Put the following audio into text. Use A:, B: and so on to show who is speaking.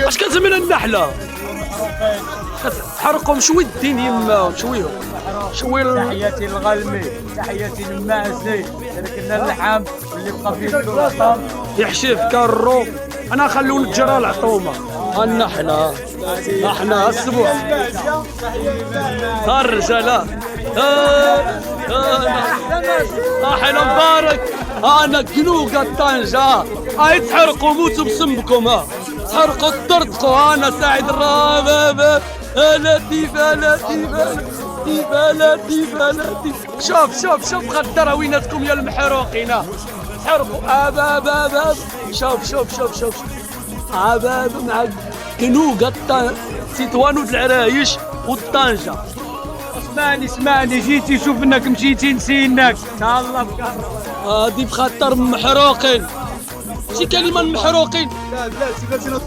A: اش كتسمينا النحله؟ حرقهم شوي الدين يما شويهم شوي
B: تحياتي للغلمي، تحياتي للمعزي، كنا اللحم اللي بقى فيه الطعم
A: يحشي في كارو. انا خلو الجرى العطومه النحله احنا السبوع الرجاله احنا مبارك انا كنوقة طنجة هاي تحرقوا موتوا بسمكم تحرقوا تطرطقوا انا سعيد الرابب لطيف لطيف لطيف لطيف لطيف. شوف غدرة ويناتكم يا المحروقين تحرقوا اباب شوف اباب مع كنوقة تطوانو العرايش والطنجة.
B: اسمعني جيتي شوف انك مشيتي نسيناك تهلا بك.
A: هادي بخاطر محروقين شي كلمة المحروقين.
C: لا